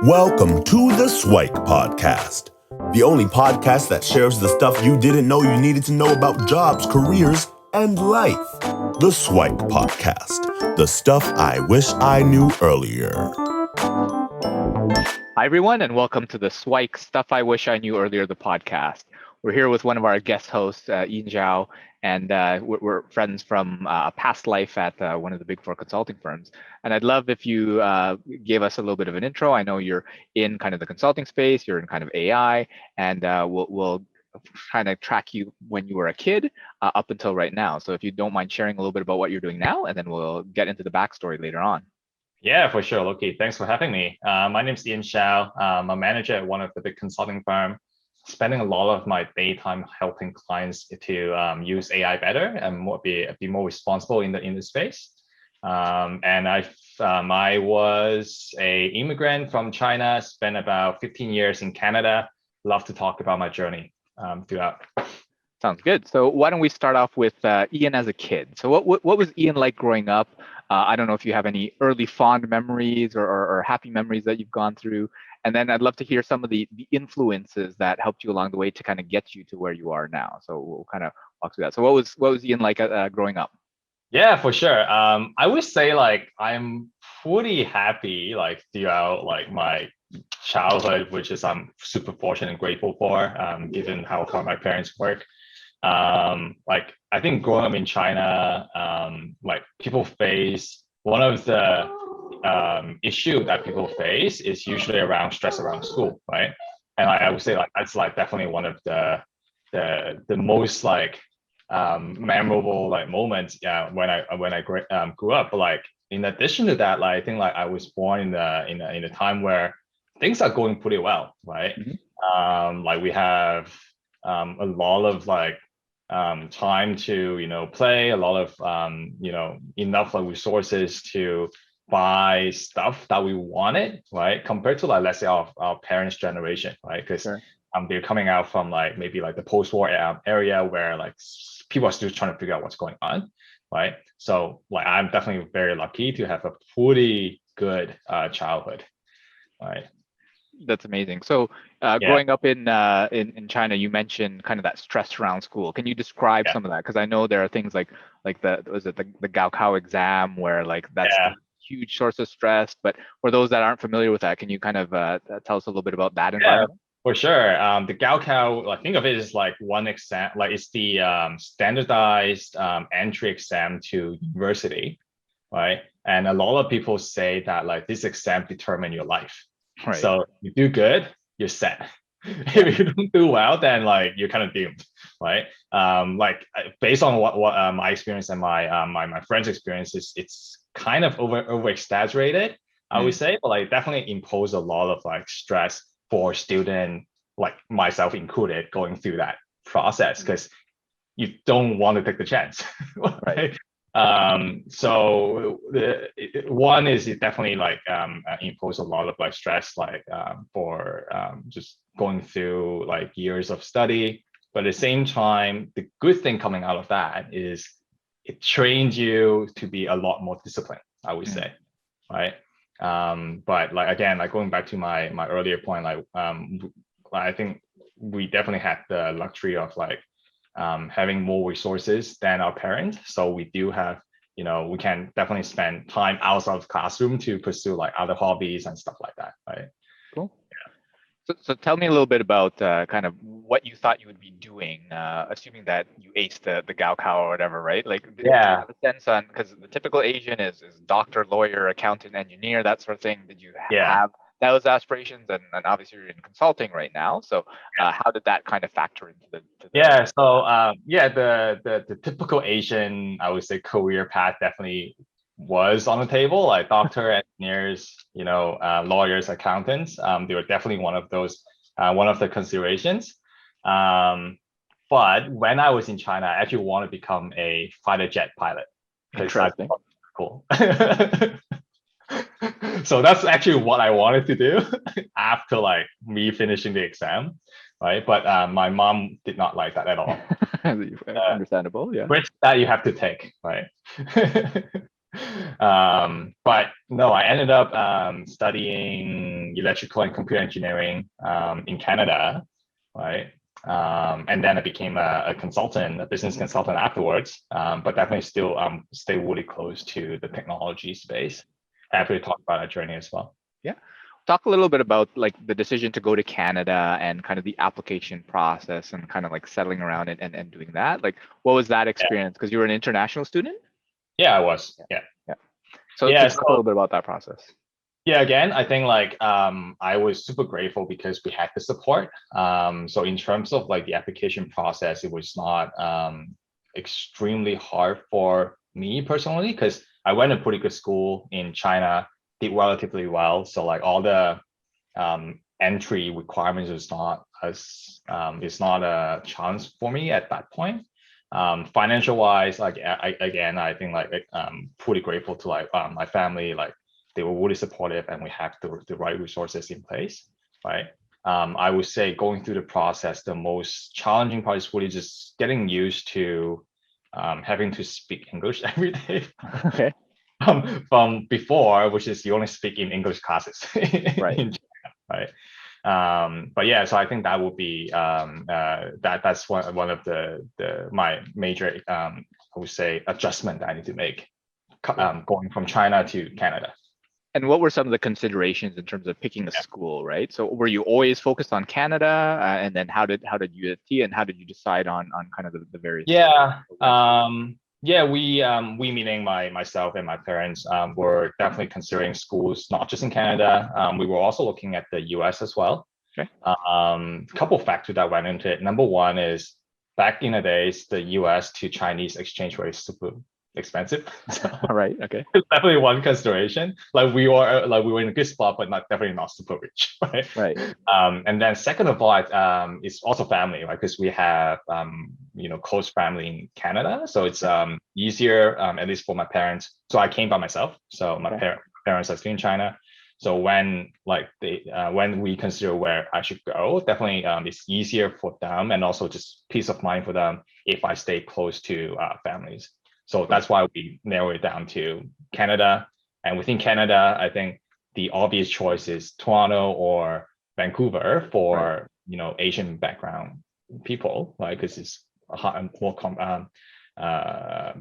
Welcome to the SIWIKE podcast, the only podcast that shares the stuff you didn't know you needed to know about jobs, careers, and life. The SIWIKE podcast, the stuff I wish I knew earlier. Hi, everyone, and welcome to the SIWIKE Stuff I Wish I Knew Earlier, the podcast. We're here with one of our guest hosts, Ian Xiao, and we're friends from a past life at one of the big four consulting firms. And I'd love if you gave us a little bit of an intro. I know you're in kind of the consulting space, you're in kind of AI, and we'll kind of track you when you were a kid up until right now. So if you don't mind sharing a little bit about what you're doing now, and then we'll get into the backstory later on. Yeah, for sure, Loki. Thanks for having me. My name is Ian Xiao. I'm a manager at one of the big consulting firms, spending a lot of my daytime helping clients to use AI better and be more responsible in the space. And I was a immigrant from China, spent about 15 years in Canada. Love to talk about my journey throughout. Sounds good. So why don't we start off with Ian as a kid? So what was Ian like growing up? I don't know if you have any early fond memories or happy memories that you've gone through. And then I'd love to hear some of the influences that helped you along the way to kind of get you to where you are now. So we'll kind of walk through that. So what was Ian like growing up? Yeah, for sure. I would say like I'm pretty happy like throughout like my childhood, which is I'm super fortunate and grateful for, given how hard my parents work. Like I think growing up in China, like people face one of the issue that people face is usually around stress around school, right? And I would say like that's like definitely one of the most like memorable like moments when I grew up. But like in addition to that, like I think like I was born in a time where things are going pretty well, right? Mm-hmm. Like we have a lot of like time to play, a lot of enough like resources to buy stuff that we wanted, right? Compared to like let's say our parents' generation, right? Because sure. They're coming out from like maybe like the post-war area where like people are still trying to figure out what's going on, right? So like I'm definitely very lucky to have a pretty good childhood, right? That's amazing. So growing up in China, you mentioned kind of that stress around school. Can you describe some of that? Because I know there are things like the Gaokao exam where like that's a huge source of stress. But for those that aren't familiar with that, can you kind of tell us a little bit about that environment? For sure. The Gaokao, I think of it as like one exam, like it's the standardized entry exam to university, right? And a lot of people say that like this exam determines your life. Right. So if you do good, you're set. If you don't do well, then like you're kind of doomed, right? Like based on what my experience and my friends' experiences, it's kind of over exaggerated, I would say, but like definitely impose a lot of like stress for student like myself included going through that process because you don't want to take the chance, right? So one is it definitely like impose a lot of like stress like for just going through like years of study, but at the same time the good thing coming out of that is it trains you to be a lot more disciplined, I would say, right? But like again, like going back to my earlier point, like I think we definitely had the luxury of like having more resources than our parents. So we do have, we can definitely spend time outside of the classroom to pursue like other hobbies and stuff like that, right? Cool. Yeah. So tell me a little bit about kind of what you thought you would be doing, assuming that you aced the Gaokao or whatever, right? Like, do you have a sense on, because the typical Asian is doctor, lawyer, accountant, engineer, that sort of thing. Did you have those aspirations? And obviously you're in consulting right now. So how did that kind of factor into the the typical Asian, I would say, career path definitely was on the table, like doctor, engineers, lawyers, accountants. They were definitely one of those, one of the considerations. But when I was in China, I actually want to become a fighter jet pilot. Interesting. Cool. So that's actually what I wanted to do after like me finishing the exam, right? But my mom did not like that at all. Understandable, yeah. Risk that you have to take, right? But no, I ended up studying electrical and computer engineering in Canada, right? And then I became a consultant, a business consultant afterwards. But definitely still stay really close to the technology space. Happy to talk about our journey as well. Yeah. Talk a little bit about like the decision to go to Canada and kind of the application process and kind of like settling around and doing that. Like, what was that experience? Because you were an international student? Yeah, I was. Yeah. Yeah. So Yeah, talk a little bit about that process. Yeah, again, I think like I was super grateful because we had the support. So in terms of like the application process, it was not extremely hard for me personally because I went to pretty good school in China, did relatively well. So like all the entry requirements is not as it's not a chance for me at that point. Financial wise, like I think like pretty grateful to like my family, like they were really supportive and we have the right resources in place, right? I would say going through the process, the most challenging part is really just getting used to having to speak English every day. Okay. From before, which is you only speak in English classes, Right. in China, right? But yeah, so I think that would be that's one of my major I would say adjustment that I need to make going from China to Canada. And what were some of the considerations in terms of picking a school, right? So were you always focused on Canada, and then how did UST and how did you decide on kind of the various? Yeah, we meaning myself and my parents were definitely considering schools not just in Canada. We were also looking at the US as well. Okay. Couple factors that went into it. Number one is back in the days, the US to Chinese exchange rate is super expensive. So All right. Okay. it's definitely one consideration. Like we were in a good spot, but definitely not super rich, right? Right. And then second of all, it's also family, right? Because we have close family in Canada, so it's easier, at least for my parents. So I came by myself. So my parents are still in China. So when when we consider where I should go, definitely it's easier for them and also just peace of mind for them if I stay close to families. So that's why we narrow it down to Canada. And within Canada, I think the obvious choice is Toronto or Vancouver for Asian background people, right? Because it's a more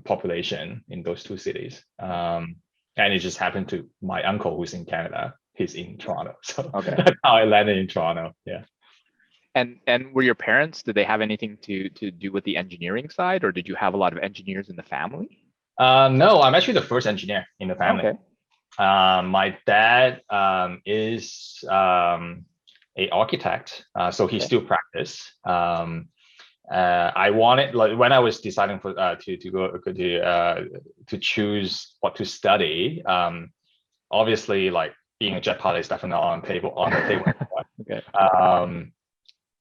population in those two cities. And it just happened to my uncle who's in Canada. He's in Toronto, so that's how I landed in Toronto. Yeah. And were your parents, did they have anything to do with the engineering side, or did you have a lot of engineers in the family? No, I'm actually the first engineer in the family. Okay. My dad is a architect, so he still practice. I wanted, like when I was deciding for to choose what to study, obviously like being a jet pilot is definitely on the table. Okay.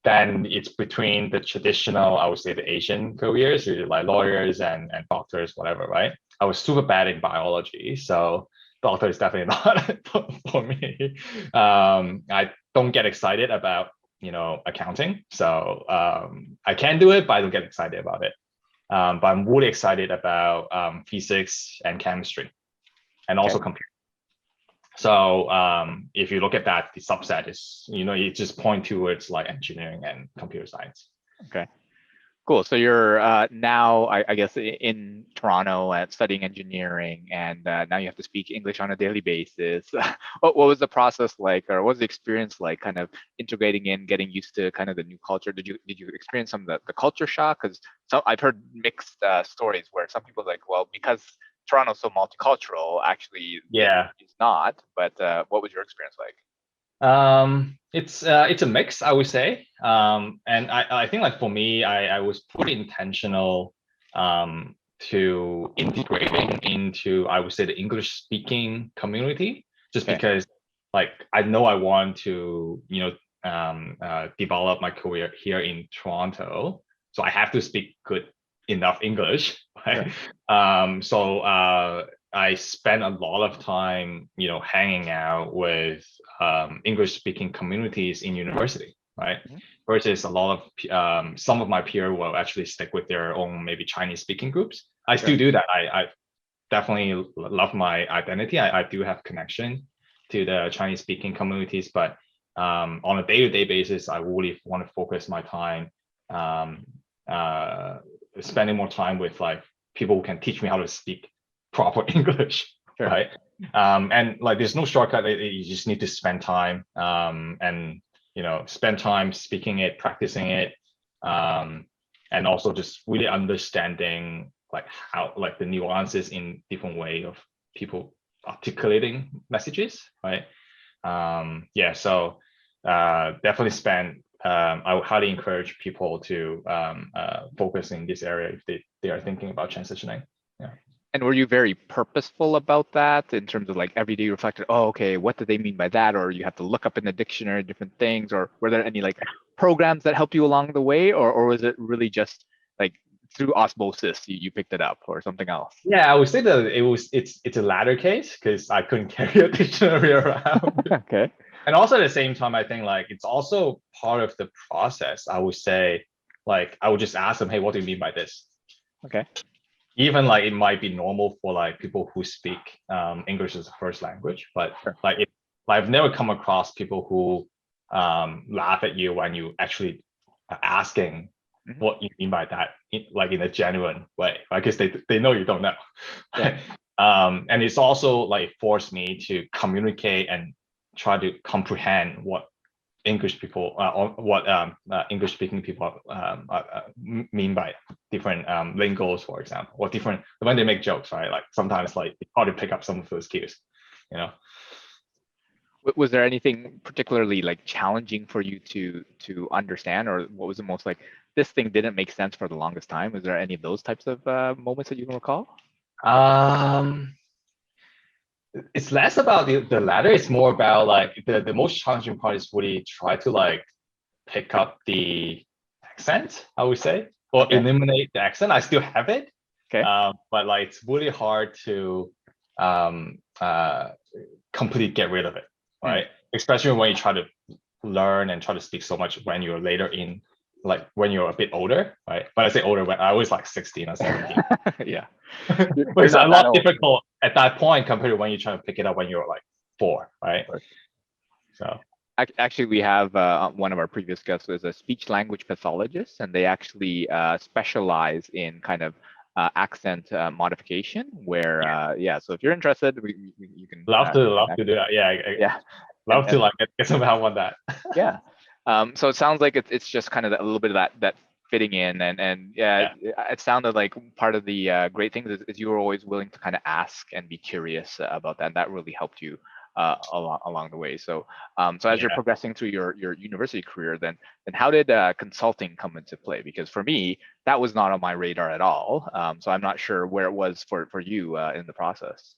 Then it's between the traditional, I would say the Asian careers, like lawyers and doctors, whatever, right? I was super bad in biology, so doctor is definitely not for me. I don't get excited about accounting, so I can do it, but I don't get excited about it. But I'm really excited about physics and chemistry, and also computer. So if you look at that, the subset is, you just point towards like engineering and computer science. Okay, cool. So you're now, I guess, in Toronto studying engineering, and now you have to speak English on a daily basis. What was the process like, or what was the experience like, kind of integrating in, getting used to kind of the new culture? Did you experience some of the culture shock? Because I've heard mixed stories where some people like, well, because Toronto's so multicultural, actually, it's not. But what was your experience like? It's a mix, I would say. And I think like for me, I was pretty intentional to integrating into, I would say, the English speaking community, just because like I know I want to develop my career here in Toronto, so I have to speak good enough English, right? So I spent a lot of time, hanging out with English speaking communities in university, right? Versus a lot of some of my peers will actually stick with their own maybe Chinese speaking groups. I still do that. I definitely love my identity. I do have connection to the Chinese speaking communities, but on a day-to-day basis, I really want to focus my time spending more time with like people who can teach me how to speak proper English, Sure. right? And like there's no shortcut. You just need to spend time and spend time speaking it, practicing it, and also just really understanding like how like the nuances in different way of people articulating messages, right? So definitely spend. I would highly encourage people to focus in this area if they are thinking about transitioning. Yeah. And were you very purposeful about that in terms of like every day you reflected, oh, okay, what did they mean by that? Or you have to look up in the dictionary different things, or were there any like programs that helped you along the way, or was it really just like through osmosis you picked it up or something else? Yeah, I would say that it's a latter case because I couldn't carry a dictionary around. Okay. And also at the same time, I think like it's also part of the process. I would say, like, I would just ask them, hey, what do you mean by this? Okay. Even like it might be normal for like people who speak English as a first language, but Sure. like I've never come across people who laugh at you when you actually are asking what you mean by that, like in a genuine way, right? Because they know you don't know. Yeah. And it's also like forced me to communicate and try to comprehend what English people or what English speaking people mean by different lingos, for example, or different when they make jokes, right? Like sometimes like it's hard to pick up some of those cues, you know. Was there anything particularly like challenging for you to understand, or what was the most like this thing didn't make sense for the longest time? Was there any of those types of moments that you can recall? It's less about the latter. It's more about like the most challenging part is really try to like pick up the accent, I would say, or eliminate the accent. I still have it, but like it's really hard to completely get rid of it, right? Especially when you try to learn and try to speak so much when you're later in, like when you're a bit older, right? But I say older when I was like 16 or 17. Yeah. But it's a lot difficult at that point compared to when you're trying to pick it up when you're like 4, right? So actually, we have one of our previous guests is a speech language pathologist, and they actually specialize in kind of accent modification. Where so if you're interested, you can love to do that. Yeah. Love to like get some help on that. Yeah. So it sounds like it's just kind of a little bit of that fitting in, and it sounded like part of the great things is you were always willing to kind of ask and be curious about that, and that really helped you along the way. So as you're progressing through your university career, then how did consulting come into play? Because for me, that was not on my radar at all. So I'm not sure where it was for you in the process.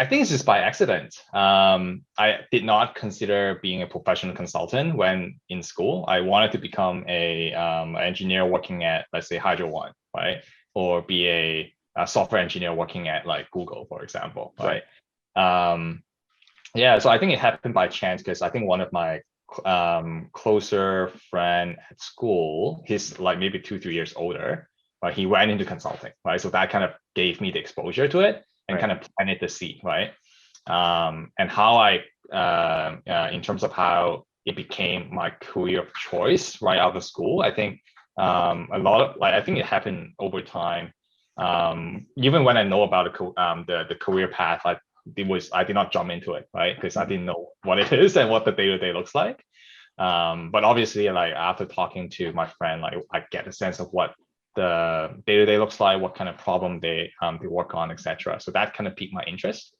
I think it's just by accident. I did not consider being a professional consultant when in school. I wanted to become a engineer working at, let's say, Hydro One, right? Or be a software engineer working at like Google, for example, right? So I think it happened by chance because I think one of my closer friend at school, he's like maybe 2-3 years older, but he went into consulting, right? So that kind of gave me the exposure to it. And kind of planted the seed, right? And how I, in terms of how it became my career of choice right out of school, I think a lot of I think it happened over time. Even when I know about the career path, I did not jump into it, right? Because I didn't know what it is and what the day-to-day looks like. But obviously, like after talking to my friend, like I get a sense of what the day-to-day looks like, what kind of problem they work on, etc. So that kind of piqued my interest.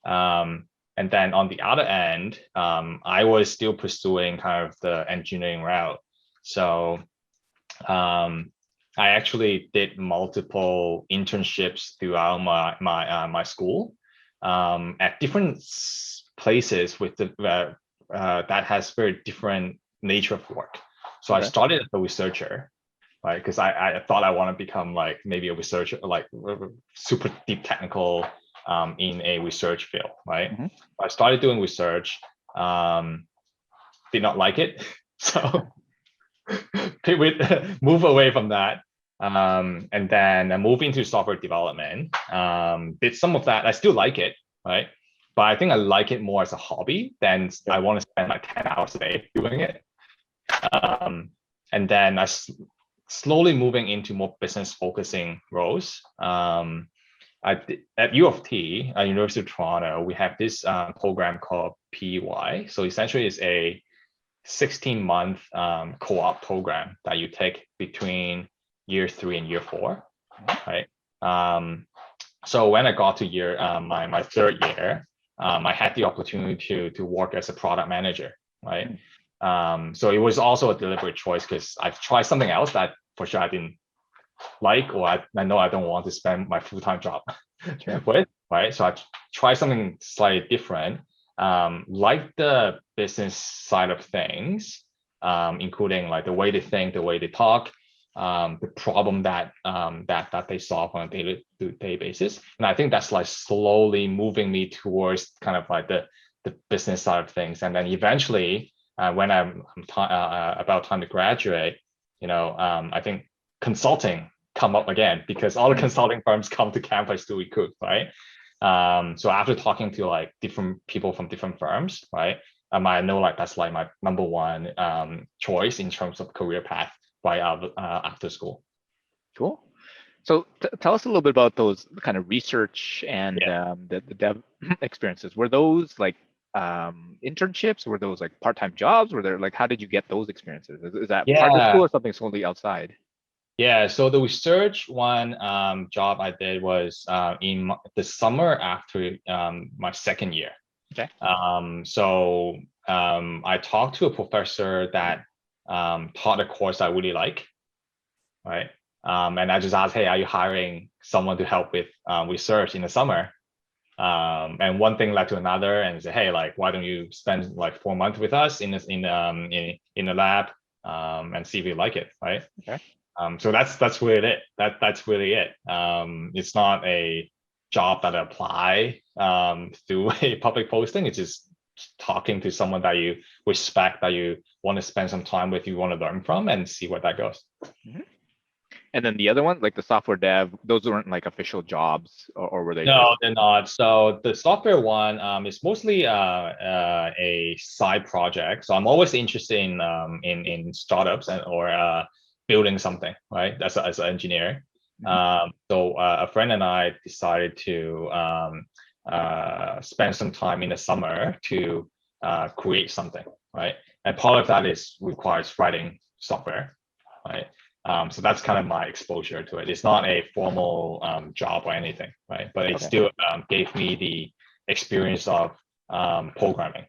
And then on the other end, I was still pursuing kind of the engineering route. So I actually did multiple internships throughout my school at different places with the that has very different nature of work. So I started as a researcher, right? Because I thought I want to become like maybe a researcher, like super deep technical in a research field, right? I started doing research, did not like it, so move away from that. And then I moved into software development. Did some of that. I still like it, right? But I think I like it more as a hobby than I want to spend like 10 hours a day doing it. And then slowly moving into more business focusing roles. At U of T, at University of Toronto, we have this program called PY. So essentially it's a 16-month co-op program that you take between year 3 and year 4, right? So when I got to my third year, I had the opportunity to work as a product manager, right? So it was also a deliberate choice because I've tried something else that for sure I didn't like, or I know I don't want to spend my full-time job with, right? So I tried something slightly different, like the business side of things, including like the way they think, the way they talk, the problem that they solve on a day-to-day basis. And I think that's like slowly moving me towards kind of like the business side of things. And then eventually, when I'm about time to graduate, I think consulting come up again because all the consulting firms come to campus to recruit, right? So after talking to like different people from different firms, right, I know like that's like my number one choice in terms of career path right after school. Cool. So tell us a little bit about those kind of research and the dev experiences. Were those like internships? Were those like part-time jobs? Were there like, how did you get those experiences? Is that part of school or something solely outside? Yeah, so the research one job I did was in the summer after my second year. Okay. So I talked to a professor that taught a course I really like, right? And I just asked, hey, are you hiring someone to help with research in the summer? And one thing led to another, and said, hey, like, why don't you spend like 4 months with us in the lab and see if you like it, right? Okay. So that's really it. That's really it. It's not a job that I apply through a public posting. It's just talking to someone that you respect, that you want to spend some time with, you want to learn from, and see where that goes. Mm-hmm. And then the other one, like the software dev, those weren't like official jobs, or were they? No, they're not. So the software one is mostly a side project. So I'm always interested in startups or building something, right? As an engineer. So a friend and I decided to spend some time in the summer to create something, right? And part of that requires writing software, right? So that's kind of my exposure to it. It's not a formal job or anything, right? But it still gave me the experience of programming.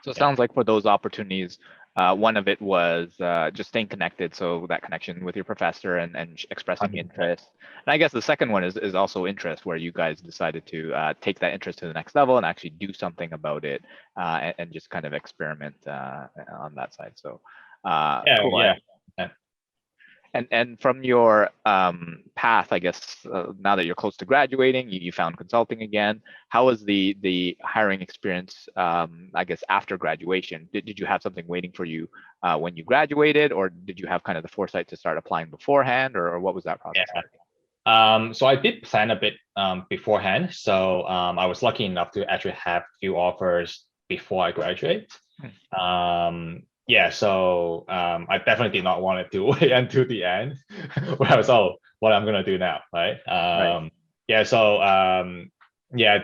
So it sounds like for those opportunities, one of it was just staying connected. So that connection with your professor and expressing interest. And I guess the second one is also interest, where you guys decided to take that interest to the next level and actually do something about it and just kind of experiment on that side. So cool. And from your path, I guess, now that you're close to graduating, you found consulting again. How was the hiring experience, I guess, after graduation? Did you have something waiting for you when you graduated, or did you have kind of the foresight to start applying beforehand, or what was that process like? So I did plan a bit beforehand. So I was lucky enough to actually have a few offers before I graduate. So I definitely did not want to wait until the end where I was, what I'm gonna do now, right? I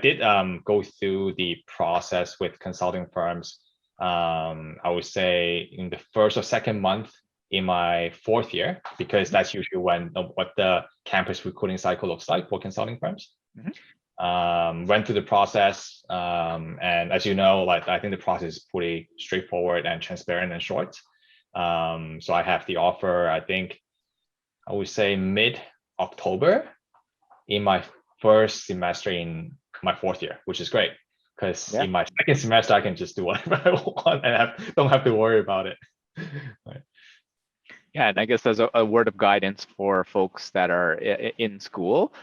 did go through the process with consulting firms. I would say in the first or second month in my fourth year, because that's usually what the campus recruiting cycle looks like for consulting firms. Went through the process, and as you know, like I think the process is pretty straightforward and transparent and short. So I have the offer, I think I would say mid-October in my first semester in my fourth year, which is great because in my second semester I can just do whatever I want and don't have to worry about it. Right. Yeah, and I guess as a word of guidance for folks that are in school,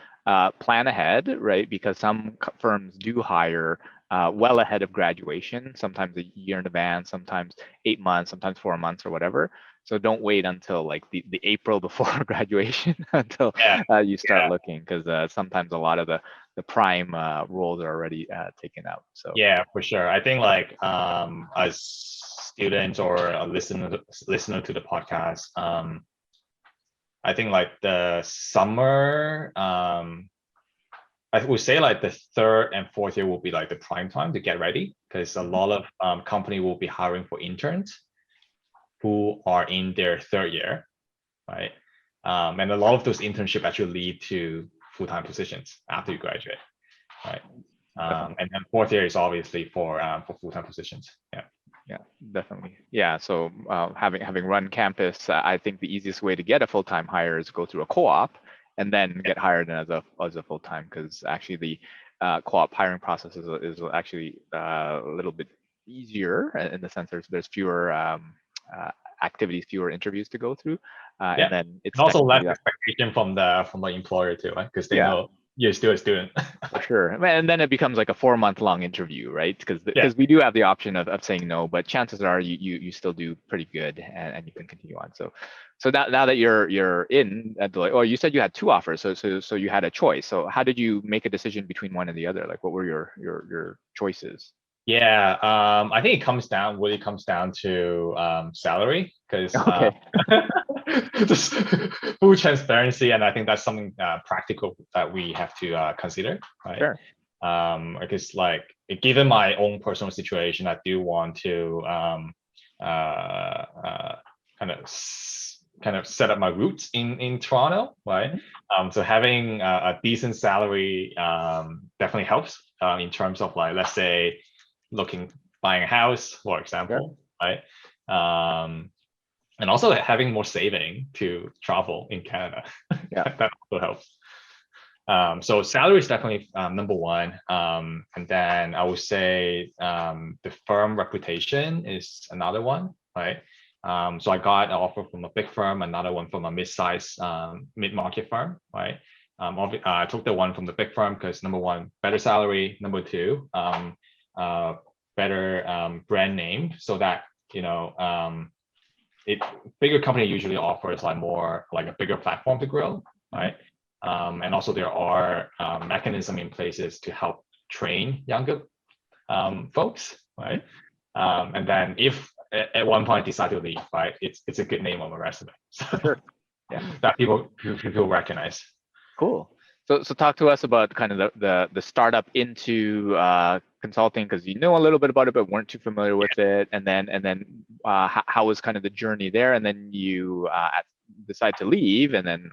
plan ahead, right? Because some firms do hire well ahead of graduation, sometimes a year in advance, sometimes 8 months, sometimes 4 months or whatever. So don't wait until like the April before graduation until you start looking, because sometimes a lot of the prime roles are already taken out. So yeah, for sure. I think like as students or a listener to the podcast, I think like the summer, I would say like the third and fourth year will be like the prime time to get ready, because a lot of company will be hiring for interns who are in their third year, right? And a lot of those internships actually lead to full-time positions after you graduate, right? And then fourth year is obviously for full-time positions. Yeah, definitely. Yeah, so having run campus, I think the easiest way to get a full-time hire is go through a co-op and then get hired as a full-time, because actually the co-op hiring process is actually a little bit easier in the sense there's fewer activities, fewer interviews to go through, and then it's and also less technically expectation from the employer too, right? Because they Yeah. know you're still a student. For sure. And then it becomes like a 4-month-long interview, right? Because we do have the option of saying no, but chances are you still do pretty good and you can continue on. So now that you're in at Deloitte, or you said you had 2 offers, so you had a choice. So how did you make a decision between one and the other? Like, what were your choices? Yeah, I think it really comes down to salary, because Okay. just full transparency, and I think that's something practical that we have to consider, right? Sure. Because like given my own personal situation, I do want to kind of set up my roots in Toronto, right? So having a decent salary definitely helps in terms of like, let's say, buying a house, for example, right? And also having more saving to travel in Canada. Yeah. That also helps. So salary is definitely number one. And then I would say the firm reputation is another one, right? So I got an offer from a big firm, another one from a mid-size, mid-market firm, right? I took the one from the big firm because number one, better salary. Number two, better brand name, so that bigger company usually offers like more like a bigger platform to grow, right? And also there are mechanism in places to help train younger folks, right? And then if at one point decide to leave, right, it's a good name on a resume, so Sure. that people recognize. Cool. So talk to us about kind of the startup into consulting, because you know a little bit about it but weren't too familiar with it, and then how was kind of the journey there, and then you decide to leave, and then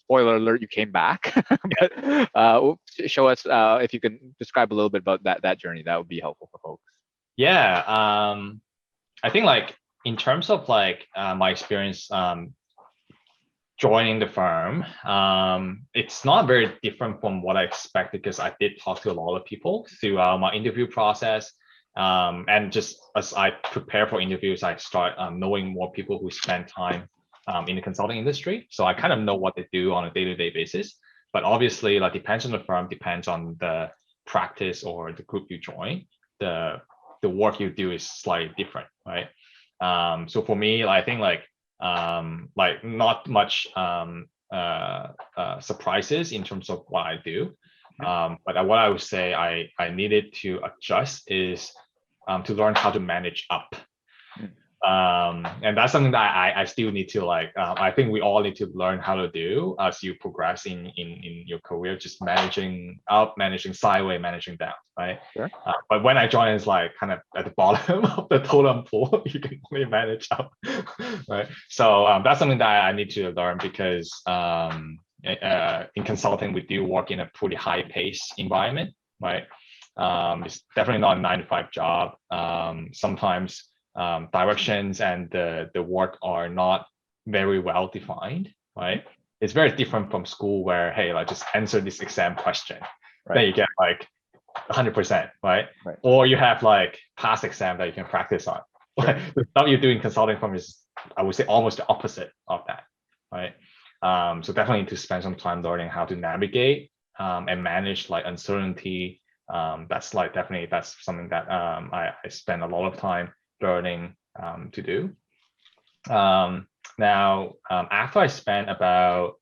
spoiler alert, you came back. But show us if you can describe a little bit about that journey. That would be helpful for folks. Yeah, I think like in terms of like my experience joining the firm, it's not very different from what I expected, because I did talk to a lot of people throughout my interview process. And just as I prepare for interviews, I start knowing more people who spend time in the consulting industry. So I kind of know what they do on a day-to-day basis. But obviously, like, depends on the firm, depends on the practice or the group you join. The work you do is slightly different, right? So for me, I think like not much surprises in terms of what I do. But what I would say I needed to adjust is to learn how to manage up. And that's something that I still need to I think we all need to learn how to do as you progress in your career, just managing up, managing sideways, managing down, right? Sure. But when I joined, it's like kind of at the bottom of the totem pole, you can only manage up, right? So that's something that I need to learn, because in consulting, we do work in a pretty high pace environment, right? It's definitely not a 9-to-5 job. Sometimes directions and the work are not very well defined, right? It's very different from school, where, hey, like, just answer this exam question, right? Then you get like 100%, right? Or you have like past exam that you can practice on. The stuff you do in consulting firm is, I would say, almost the opposite of that, right? So definitely need to spend some time learning how to navigate and manage like uncertainty. That's something that I spend a lot of time learning to do. Now, after I spent about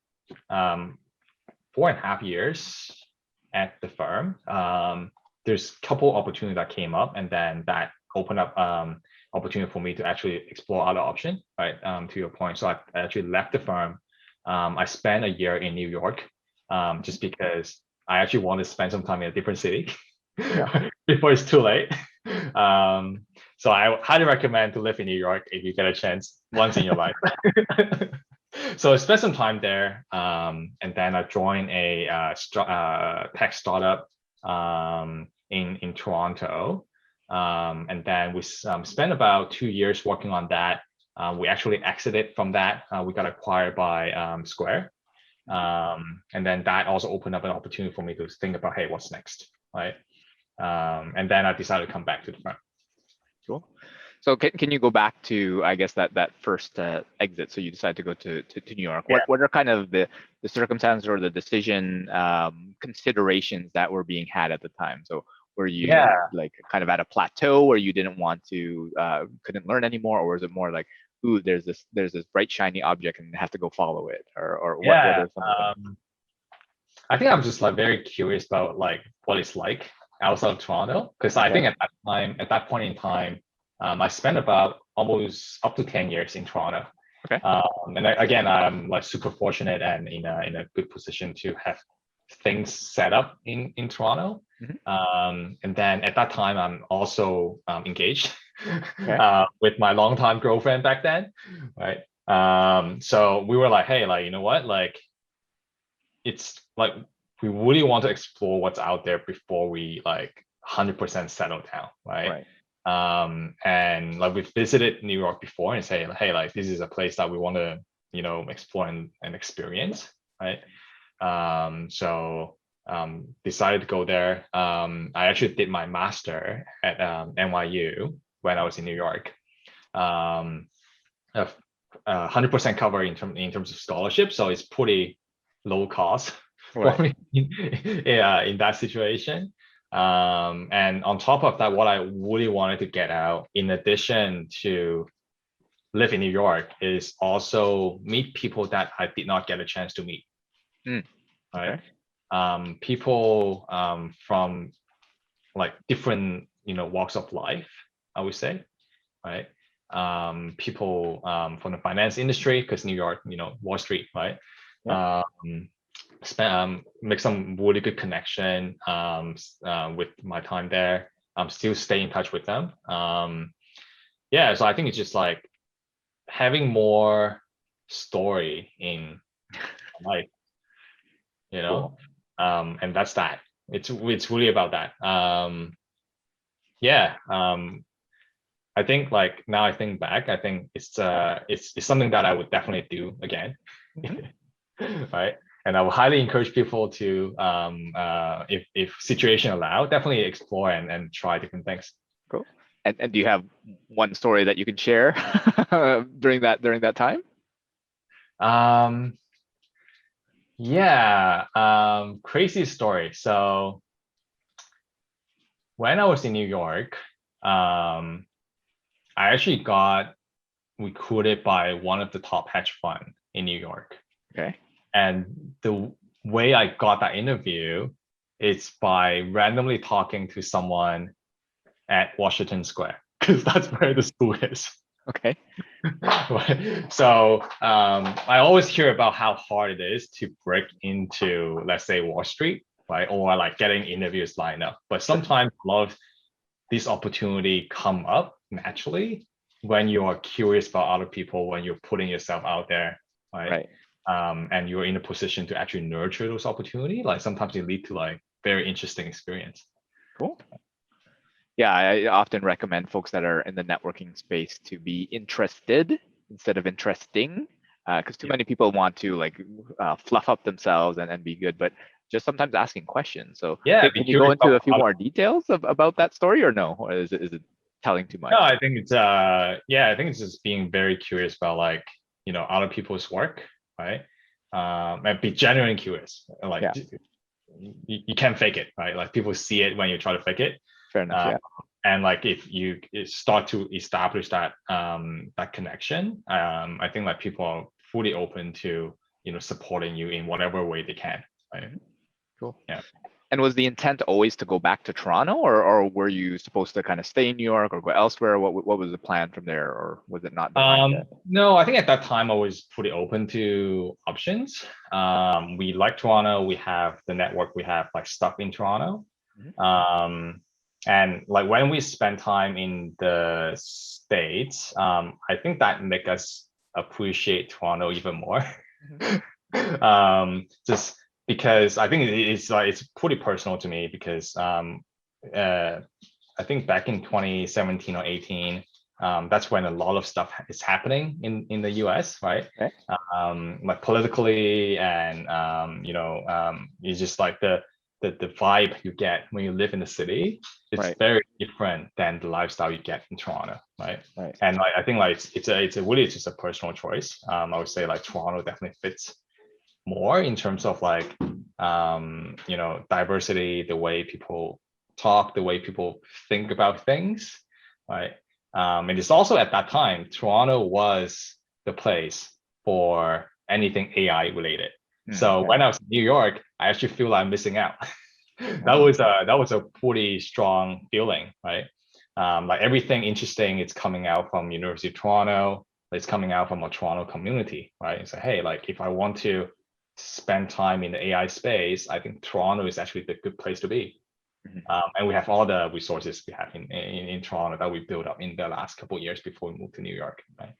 4.5 years at the firm, there's a couple opportunities that came up, and then that opened up opportunity for me to actually explore other options, right? To your point, so I actually left the firm. I spent a year in New York, just because I actually want to spend some time in a different city before it's too late. So I highly recommend to live in New York if you get a chance once in your life. So I spent some time there, and then I joined a tech startup in Toronto, and then we spent about 2 years working on that. We actually exited from that. We got acquired by Square, and then that also opened up an opportunity for me to think about, hey, what's next, right? And then I decided to come back to the firm. Cool. So can you go back to, I guess, that first exit? So you decided to go to New York. Yeah. What are kind of the circumstances or the decision considerations that were being had at the time? So were you like kind of at a plateau where you didn't want to, couldn't learn anymore, or was it more like, ooh, there's this bright shiny object and have to go follow it, or what are some of them? I think I'm just like very curious about like what it's like outside of Toronto, because I think at that point in time, I spent about almost up to 10 years in Toronto. Okay. And again, I'm like super fortunate and in a good position to have things set up in Toronto. Mm-hmm. And then at that time, I'm also engaged Okay. with my longtime girlfriend back then, right? So we were like, hey, like, you know what, like, it's like we really want to explore what's out there before we like 100% settle down, right? And like we've visited New York before and say, hey, like this is a place that we want to, you know, explore and experience, right? So decided to go there. I actually did my master at NYU when I was in New York. 100% cover in terms of scholarship, so it's pretty low cost for me in that situation. And on top of that, what I really wanted to get out, in addition to live in New York, is also meet people that I did not get a chance to meet. Right? Okay. People from like different, you know, walks of life, I would say, right? People from the finance industry, because New York, you know, Wall Street, right? Yeah. Make some really good connection with my time there. Still stay in touch with them. Yeah, so I think it's just like having more story in life, you know. Cool. And that's that. It's really about that. Yeah. I think like now I think back, I think it's something that I would definitely do again. Right. And I would highly encourage people to, if situation allow, definitely explore and try different things. Cool. And do you have one story that you can share during that time? Yeah, crazy story. So when I was in New York, I actually got recruited by one of the top hedge fund in New York. Okay. And the way I got that interview is by randomly talking to someone at Washington Square, because that's where the school is. Okay. So I always hear about how hard it is to break into, let's say, Wall Street, right? Or like getting interviews lined up. But sometimes a lot of these opportunities come up naturally when you are curious about other people, when you're putting yourself out there, right? And you're in a position to actually nurture those opportunities. Like sometimes they lead to like very interesting experience. Cool. Yeah, I often recommend folks that are in the networking space to be interested instead of interesting, because too many people want to like fluff up themselves and be good, but just sometimes asking questions. So can you go into a few more details about that story, or no? Or is it telling too much? No, I think it's I think it's just being very curious about like, you know, other people's work, right? And be genuinely curious. Like you can't fake it, right? Like people see it when you try to fake it. Fair enough. And like if you start to establish that that connection, I think like people are fully open to supporting you in whatever way they can. Right. Cool. Yeah. And was the intent always to go back to Toronto, or were you supposed to kind of stay in New York or go elsewhere? What was the plan from there, or was it not defined yet? No, I think at that time I was pretty open to options. We like Toronto. We have the network. We have like stuff in Toronto. And like when we spend time in the States, I think that make us appreciate Toronto even more. Just because I think it's pretty personal to me because I think back in 2017 or 18, that's when a lot of stuff is happening in the US, right? Okay. Like politically and it's just like the vibe you get when you live in the city, it's very different than the lifestyle you get in Toronto, right? And like, I think like it's really just a personal choice. I would say like Toronto definitely fits more in terms of like diversity, the way people talk, the way people think about things, right? And it's also at that time Toronto was the place for anything AI related. So when I was in New York, I actually feel like I'm missing out. that was a pretty strong feeling, right? Like everything interesting is coming out from University of Toronto. It's coming out from a Toronto community, right? So hey, like if I want to spend time in the AI space, I think Toronto is actually the good place to be. And we have all the resources we have in Toronto that we built up in the last couple of years before we moved to New York, right?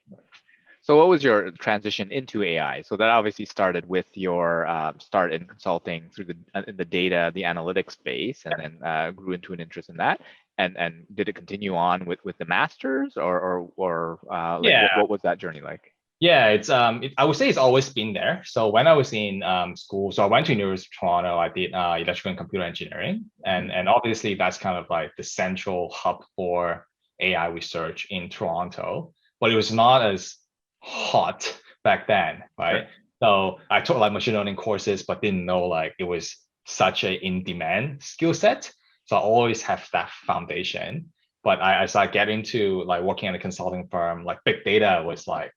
So what was your transition into AI? So that obviously started with your start in consulting through the data, the analytics space, and then grew into an interest in that. And did it continue on with the masters, or what was that journey like? Yeah, it's I would say it's always been there. So when I was in school, so I went to University of Toronto. I did electrical and computer engineering, and obviously that's kind of like the central hub for AI research in Toronto. But it was not as hot back then, right? So I took like machine learning courses, but didn't know like it was such a in-demand skill set. So I always have that foundation. But as I get into like working at a consulting firm, like big data was like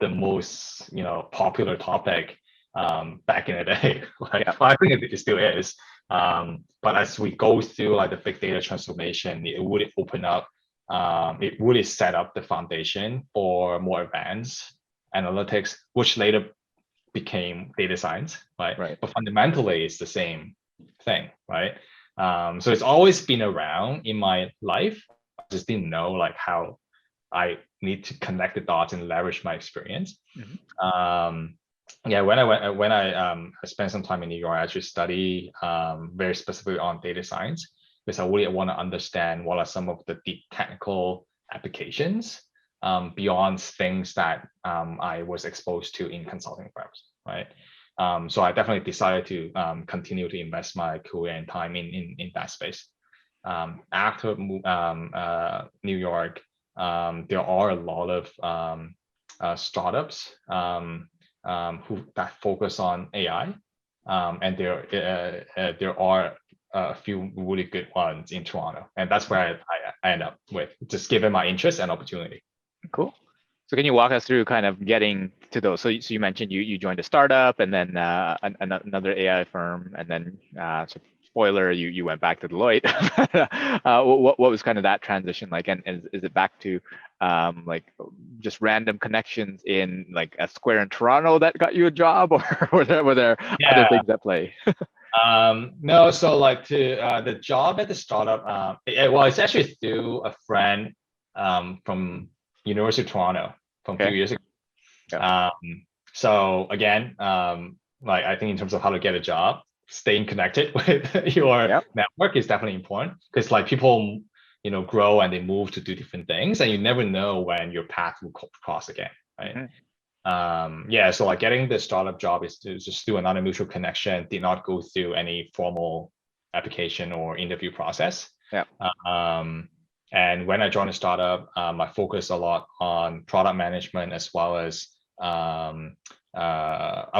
the most popular topic back in the day. Like, well, I think it still is. But as we go through like the big data transformation, it would open up. It really set up the foundation for more advanced analytics, which later became data science, right? But fundamentally, it's the same thing, right? So it's always been around in my life. I just didn't know like how I need to connect the dots and leverage my experience. When I spent some time in New York, I actually study very specifically on data science, because I really want to understand what are some of the deep technical applications beyond things that I was exposed to in consulting firms, right? So I definitely decided to continue to invest my career and time in that space. After New York, there are a lot of startups that focus on AI, and there are a few really good ones in Toronto, and that's where I end up with, just given my interest and opportunity. Cool. So can you walk us through kind of getting to those? So you mentioned you joined a startup, and then another AI firm, and then so spoiler, you went back to Deloitte. What was kind of that transition like? And is it back to like just random connections in like a square in Toronto that got you a job, or were there other things at play? No, so like the job at the startup, it's actually through a friend from University of Toronto from a few years ago. So again, like I think in terms of how to get a job, staying connected with your network is definitely important, because like people grow and they move to do different things, and you never know when your path will cross again, right? So like getting the startup job is just through another mutual connection, did not go through any formal application or interview process. And when I joined a startup, I focused a lot on product management, as well as I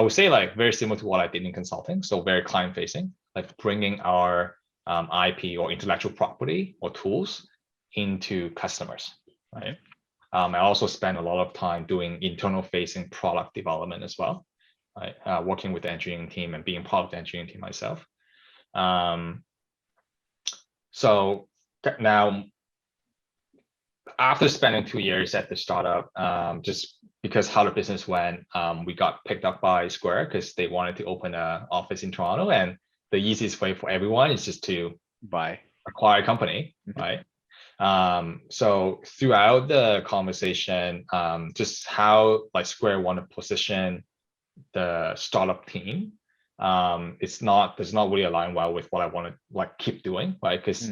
would say like very similar to what I did in consulting. So very client facing, like bringing our IP or intellectual property or tools into customers, right? I also spend a lot of time doing internal facing product development as well, right? Working with the engineering team and being part of the engineering team myself. So now, after spending 2 years at the startup, just because how the business went, we got picked up by Square because they wanted to open an office in Toronto, and the easiest way for everyone is just to acquire a company, right? So throughout the conversation, just how like Square want to position the startup team, does not really align well with what I want to like keep doing, right? Because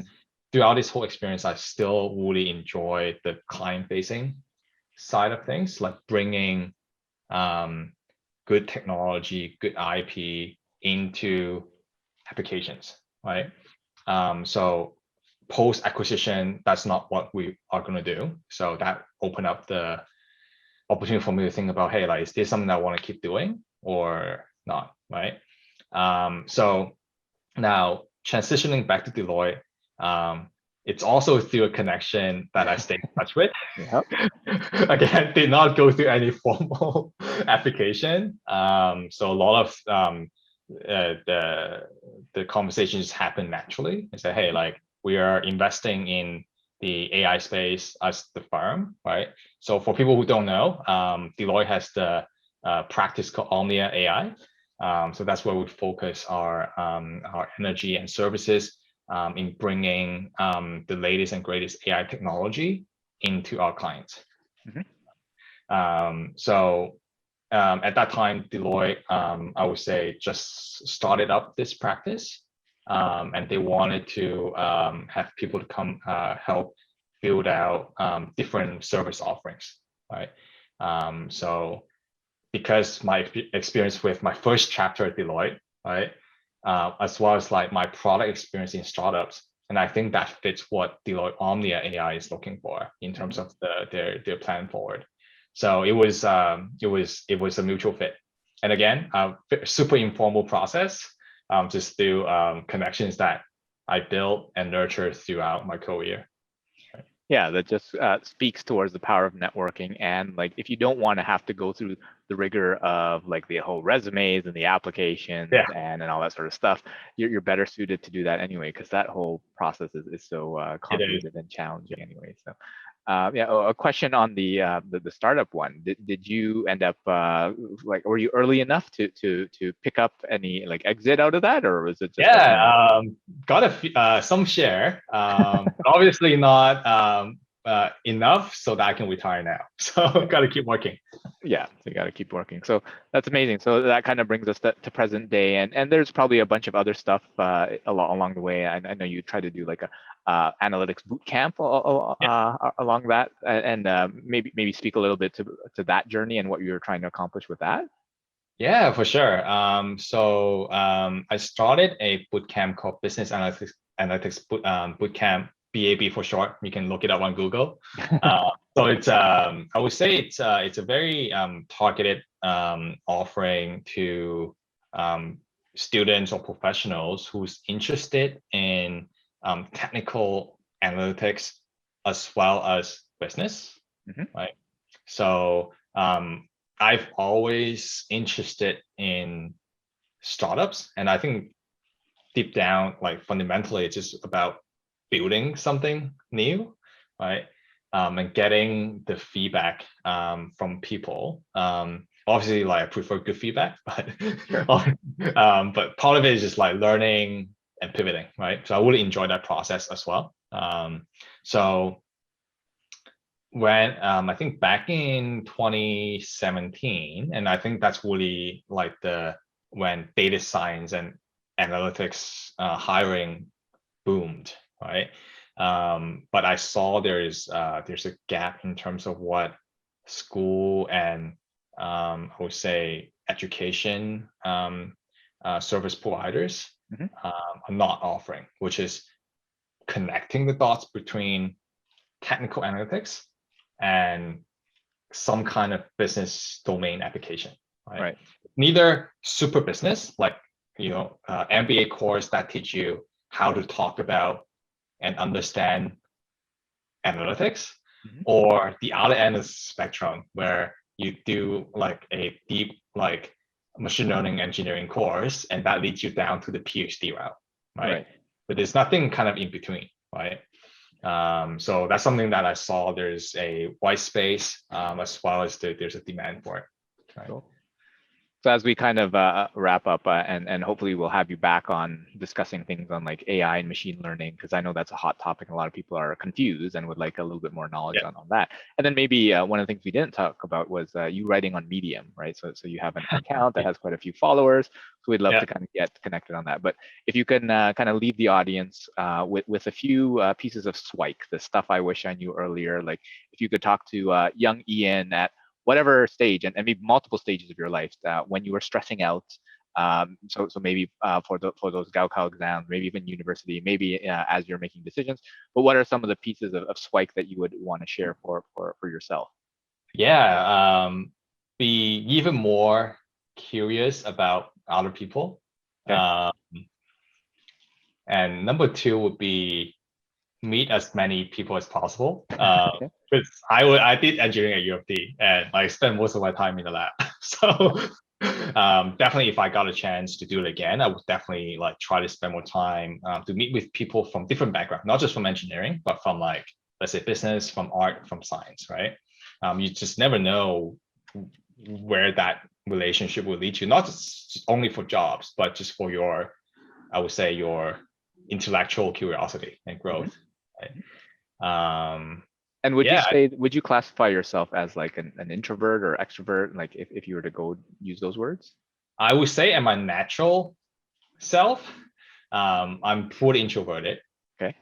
throughout this whole experience, I still really enjoy the client-facing side of things, like bringing good technology, good IP into applications, right? So post-acquisition, that's not what we are going to do. So that opened up the opportunity for me to think about, hey, like, is this something I want to keep doing or not, right? So now transitioning back to Deloitte, it's also through a connection that I stay in touch with. Again, did not go through any formal application. So a lot of the conversations happen naturally. I say, hey, like, we are investing in the AI space as the firm, right? So for people who don't know, Deloitte has the practice called Omnia AI. So that's where we focus our energy and services in bringing the latest and greatest AI technology into our clients. So at that time, Deloitte, I would say, just started up this practice, and they wanted to have people to come help build out different service offerings, right? So because my experience with my first chapter at Deloitte, right, as well as like my product experience in startups, and I think that fits what Deloitte Omnia AI is looking for in terms of their plan forward. So it was a mutual fit, and again, super informal process, just through connections that I built and nurtured throughout my career. Yeah, that just speaks towards the power of networking. And like, if you don't want to have to go through the rigor of like the whole resumes and the applications and all that sort of stuff, you're better suited to do that anyway, because that whole process is so convoluted and challenging anyway. So a question on the startup one. Did you end up like, were you early enough to pick up any like exit out of that, or was it just got some share, obviously not enough so that I can retire now. So got to keep working. Yeah, so you got to keep working. So that's amazing. So that kind of brings us to present day, and there's probably a bunch of other stuff along the way. I know you try to do like a analytics bootcamp along that, and maybe speak a little bit to that journey and what you were trying to accomplish with that. Yeah, for sure. So I started a bootcamp called Business Analytics Bootcamp, BAB for short. You can look it up on Google. So it's I would say it's a very targeted offering to students or professionals who's interested in technical analytics as well as business, right? So I've always interested in startups, and I think deep down, like fundamentally, it's just about building something new, right? And getting the feedback from people. Obviously, like I prefer good feedback, but part of it is just like learning and pivoting, right? So I really enjoy that process as well. So when I think back in 2017, and I think that's really like when data science and analytics hiring boomed, right? But I saw there's a gap in terms of what school and I would say education service providers are not offering, which is connecting the dots between technical analytics and some kind of business domain application, right? Neither super business, like MBA course that teach you how to talk about and understand analytics, Mhm. or the other end of the spectrum where you do like a deep like machine learning engineering course, and that leads you down to the PhD route, right? Right. But there's nothing kind of in between, right? So that's something that I saw there's a white space, as well as there's a demand for it. Right? Cool. So as we kind of wrap up, and hopefully we'll have you back on discussing things on like AI and machine learning, because I know that's a hot topic and a lot of people are confused and would like a little bit more knowledge Yeah. on that. And then maybe one of the things we didn't talk about was you writing on Medium, right? So you have an account that has quite a few followers. So we'd love Yeah. to kind of get connected on that. But if you can kind of leave the audience with a few pieces of SWIKE, the stuff I wish I knew earlier, like if you could talk to young Ian at whatever stage, and maybe multiple stages of your life, when you were stressing out. So maybe for those Gaokao exams, maybe even university, maybe as you're making decisions. But what are some of the pieces of SWIKE that you would want to share for yourself? Yeah. Be even more curious about other people. Okay. And number two would be meet as many people as possible. Okay. Because I did engineering at U of D, and I spent most of my time in the lab. So definitely, if I got a chance to do it again, I would definitely like try to spend more time to meet with people from different backgrounds, not just from engineering, but from like, let's say, business, from art, from science, right? You just never know where that relationship will lead you, not just only for jobs, but just for your, I would say, your intellectual curiosity and growth. Right? And would you Yeah, say, would you classify yourself as like an introvert or extrovert, like if you were to go use those words? I would say in my natural self, I'm fully introverted. Okay.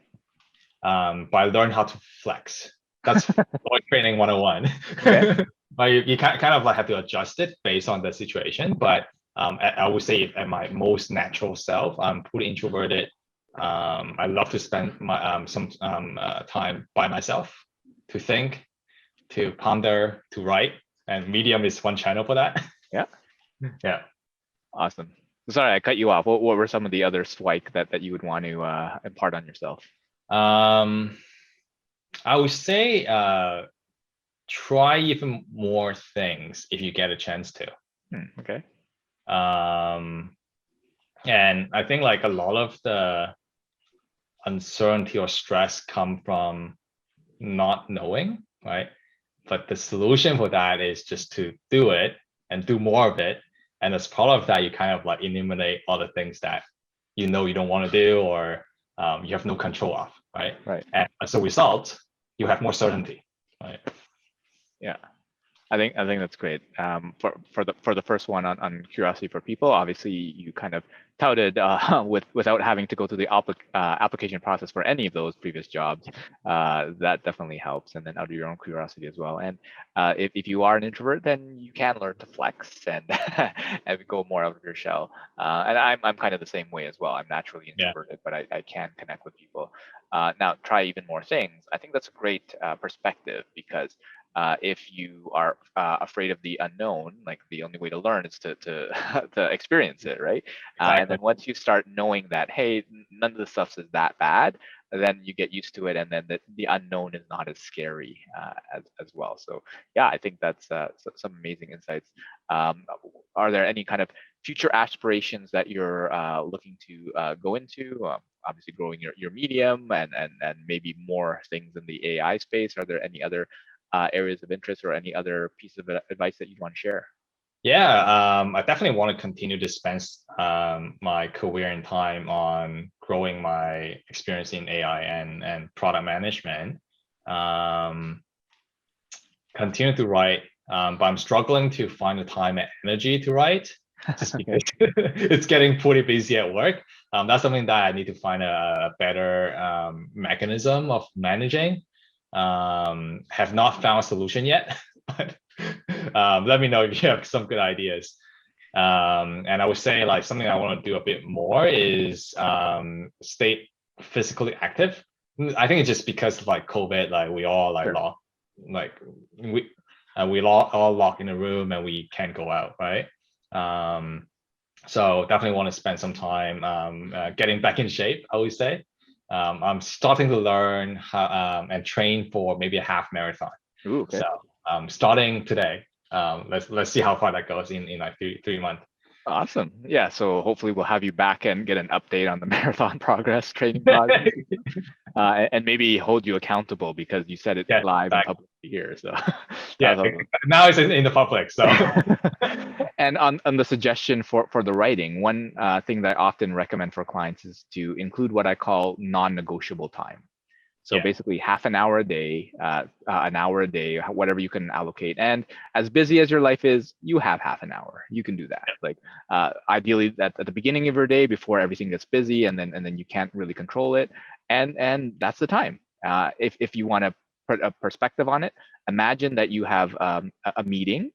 But I learned how to flex. That's Deloitte training 101. Okay. But you kind of like have to adjust it based on the situation. But I would say at my most natural self, I'm fully introverted. I love to spend my some time by myself to think, to ponder, to write, and Medium is one channel for that. Yeah. Yeah. Awesome. Sorry, I cut you off. What were some of the other SWIKE that you would want to impart on yourself? I would say try even more things if you get a chance to. Okay. And I think like a lot of the uncertainty or stress come from not knowing, right? But the solution for that is just to do it and do more of it. And as part of that, you kind of like eliminate all the things that you know you don't want to do, or you have no control of, right? Right. And as a result, you have more certainty, right? Yeah. I think that's great. For the first one on curiosity for people, obviously you kind of touted without having to go through the application process for any of those previous jobs. That definitely helps, and then out of your own curiosity as well. And if you are an introvert, then you can learn to flex and and go more out of your shell. And I'm kind of the same way as well. I'm naturally introverted, but I can connect with people. Now try even more things. I think that's a great perspective, because if you are afraid of the unknown, like the only way to learn is to to experience it, right? Exactly. And then once you start knowing that, hey, none of the stuff is that bad, then you get used to it, and then the unknown is not as scary as well. So yeah, I think that's some amazing insights. Are there any kind of future aspirations that you're looking to go into? Obviously, growing your medium and maybe more things in the AI space. Are there any other areas of interest or any other piece of advice that you'd want to share? Yeah, I definitely want to continue to spend my career and time on growing my experience in AI and product management. Continue to write, but I'm struggling to find the time and energy to write, just because it's getting pretty busy at work. That's something that I need to find a better mechanism of managing. Have not found a solution yet, but let me know if you have some good ideas. And I would say like something I want to do a bit more is stay physically active. I think it's just because of like COVID, like we all like locked, like we all locked in a room and we can't go out, right? So definitely want to spend some time getting back in shape, I would say. I'm starting to learn how, and train for maybe a half marathon. Ooh, okay. So starting today. Let's see how far that goes in like three months. Awesome. Yeah. So hopefully we'll have you back and get an update on the marathon progress, training progress, and maybe hold you accountable because you said it live in public here. So yeah, now it's in the public. So and on the suggestion for the writing, one thing that I often recommend for clients is to include what I call non-negotiable time. So basically half an hour a day, whatever you can allocate. And as busy as your life is, you have half an hour. You can do that. Like ideally at the beginning of your day before everything gets busy, and then you can't really control it. And that's the time. If you want to put a perspective on it, imagine that you have a meeting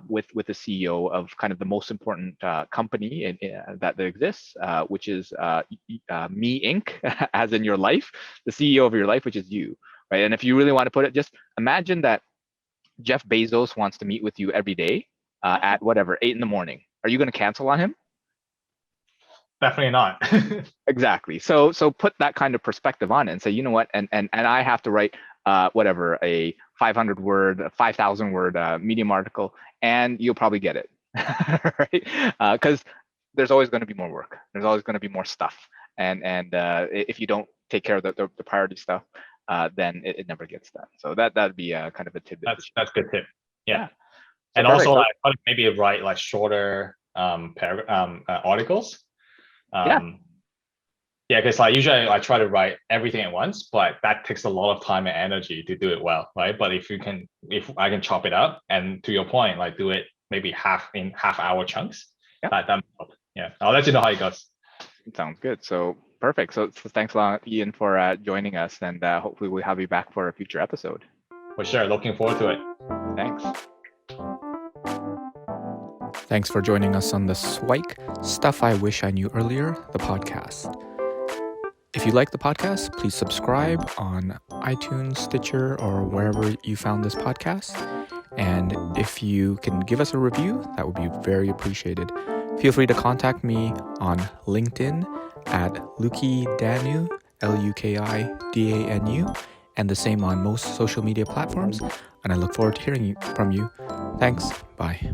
with the CEO of kind of the most important company that exists, which is Me Inc., as in your life, the CEO of your life, which is you, right? And if you really want to put it, just imagine that Jeff Bezos wants to meet with you every day at whatever, 8 in the morning. Are you going to cancel on him? Definitely not. Exactly. So put that kind of perspective on it and say, you know what, and I have to write whatever, a 500 word, 5,000 word Medium article, and you'll probably get it, right? Because there's always going to be more work. There's always going to be more stuff, and if you don't take care of the priority stuff, then it never gets done. So that'd be kind of a tidbit. That's good tip. Yeah. So and also like maybe write like shorter articles. Yeah, because like usually I try to write everything at once, but that takes a lot of time and energy to do it well, right? But if I can chop it up, and to your point, like do it maybe half hour chunks, that help. Yeah, I'll let you know how it goes. Sounds good. So perfect. So thanks a lot, Ian, for joining us, and hopefully we'll have you back for a future episode. For sure. Looking forward to it. Thanks. Thanks for joining us on the SIWIKE Stuff I Wish I Knew Earlier, the podcast. If you like the podcast, please subscribe on iTunes, Stitcher, or wherever you found this podcast. And if you can give us a review, that would be very appreciated. Feel free to contact me on LinkedIn at Lukidanu, Lukidanu, and the same on most social media platforms. And I look forward to hearing from you. Thanks. Bye.